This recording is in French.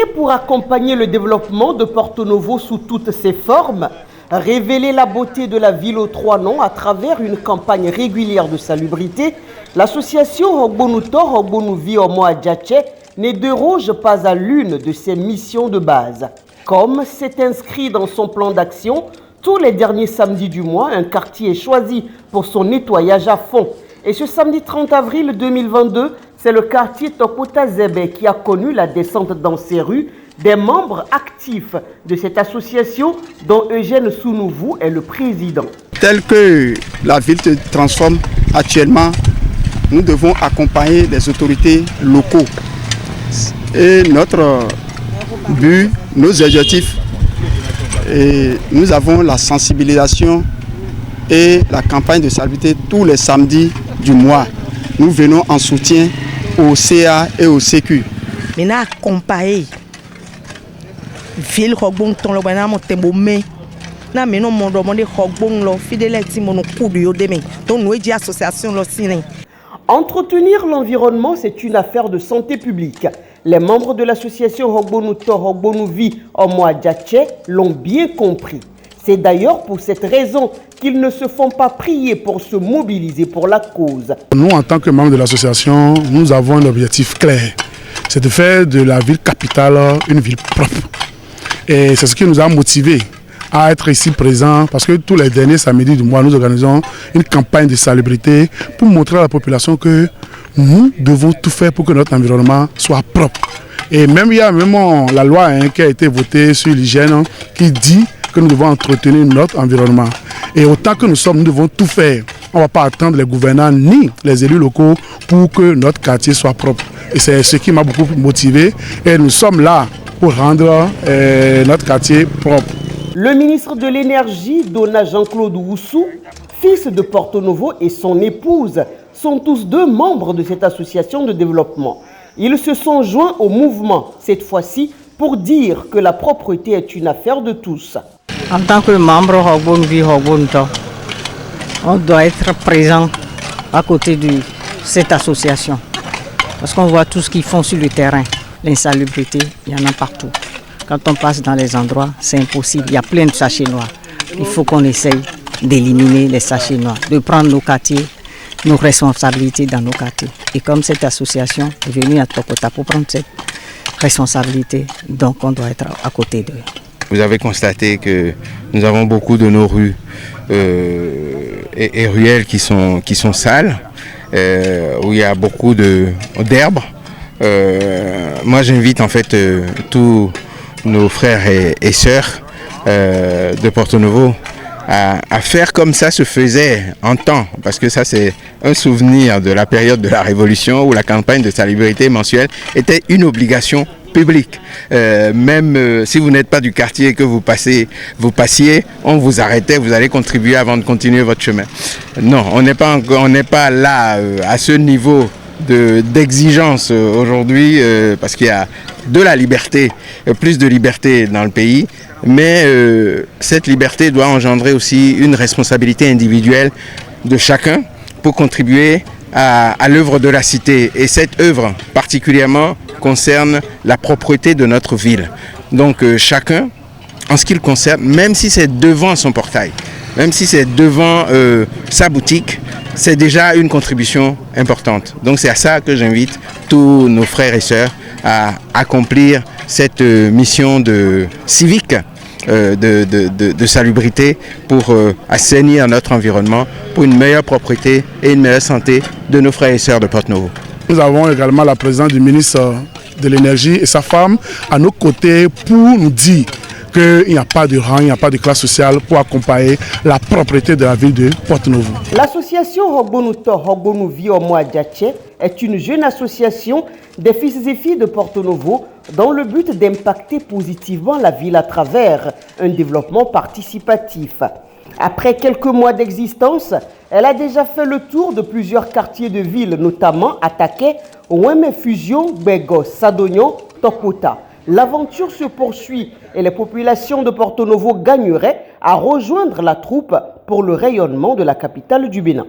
pour accompagner le développement de Porto Novo sous toutes ses formes, révéler la beauté de la ville aux trois noms à travers une campagne régulière de salubrité, l'association Hogbonutor Hogbonuvi Omoadjache ne déroge pas à l'une de ses missions de base. Comme c'est inscrit dans son plan d'action, tous les derniers samedis du mois, un quartier est choisi pour son nettoyage à fond. Et ce samedi 30 avril 2022, c'est le quartier Tokota Zebe qui a connu la descente dans ses rues des membres actifs de cette association dont Eugène Sounouvou est le président. Tel que la ville se transforme actuellement, nous devons accompagner les autorités locaux. Et notre but, nos objectifs, et nous avons la sensibilisation et la campagne de salubrité tous les samedis du mois. Nous venons en soutien au CA et au CQ. Maintenant, accompagner ville Hogbong ton lo bana mo tembome na me no mo do mo de Hogbong lo fidelity mo no kudu yo deme ton no eji association lo sine. Entretenir l'environnement, c'est une affaire de santé publique. Les membres de l'association Hogbonutor Hogbonuvi Omoadjache l'ont bien compris. C'est d'ailleurs pour cette raison qu'ils ne se font pas prier pour se mobiliser pour la cause. Nous, en tant que membres de l'association, nous avons un objectif clair. C'est de faire de la ville capitale une ville propre. Et c'est ce qui nous a motivés à être ici présents parce que tous les derniers samedis du mois, nous organisons une campagne de salubrité pour montrer à la population que nous devons tout faire pour que notre environnement soit propre. Et même il y a la loi qui a été votée sur l'hygiène qui dit que nous devons entretenir notre environnement. Et autant que nous sommes, nous devons tout faire. On ne va pas attendre les gouvernants ni les élus locaux pour que notre quartier soit propre. Et c'est ce qui m'a beaucoup motivé. Et nous sommes là pour rendre notre quartier propre. Le ministre de l'Énergie, Dona Jean-Claude Oussou, fils de Porto Novo, et son épouse sont tous deux membres de cette association de développement. Ils se sont joints au mouvement, cette fois-ci, pour dire que la propreté est une affaire de tous. En tant que membre Hogbonuvi Hogbonutor, on doit être présent à côté de cette association. Parce qu'on voit tout ce qu'ils font sur le terrain. L'insalubrité, il y en a partout. Quand on passe dans les endroits, c'est impossible. Il y a plein de sachets noirs. Il faut qu'on essaye d'éliminer les sachets noirs, de prendre nos quartiers, nos responsabilités dans nos quartiers. Et comme cette association est venue à Tokota pour prendre cette responsabilité, donc on doit être à côté d'eux. Vous avez constaté que nous avons beaucoup de nos rues et ruelles qui sont sales, où il y a beaucoup d'herbes. Moi j'invite en fait tous nos frères et sœurs de Porto Novo à faire comme ça se faisait en temps, parce que ça c'est un souvenir de la période de la Révolution où la campagne de salubrité mensuelle était une obligation publique. Même si vous n'êtes pas du quartier et que vous passiez, on vous arrêtait, vous allez contribuer avant de continuer votre chemin. Non, on n'est pas là à ce niveau d'exigence aujourd'hui parce qu'il y a de la liberté, plus de liberté dans le pays, mais cette liberté doit engendrer aussi une responsabilité individuelle de chacun pour contribuer à l'œuvre de la cité. Et cette œuvre particulièrement concerne la propreté de notre ville. Donc chacun, en ce qui le concerne, même si c'est devant son portail, même si c'est devant sa boutique, c'est déjà une contribution importante. Donc c'est à ça que j'invite tous nos frères et sœurs à accomplir cette mission civique de salubrité pour assainir notre environnement, pour une meilleure propreté et une meilleure santé de nos frères et sœurs de Porto Novo. Nous avons également la présence du ministre de l'Énergie et sa femme à nos côtés pour nous dire qu'il n'y a pas de rang, il n'y a pas de classe sociale pour accompagner la propreté de la ville de Porto Novo. L'association Hogbonutor Hogbonuvi Omoadjache est une jeune association des fils et filles de Porto Novo dans le but d'impacter positivement la ville à travers un développement participatif. Après quelques mois d'existence, elle a déjà fait le tour de plusieurs quartiers de ville, notamment Atake, Oueme Fusion, Begos, Sadognon, Tokota. L'aventure se poursuit et les populations de Porto Novo gagneraient à rejoindre la troupe pour le rayonnement de la capitale du Bénin.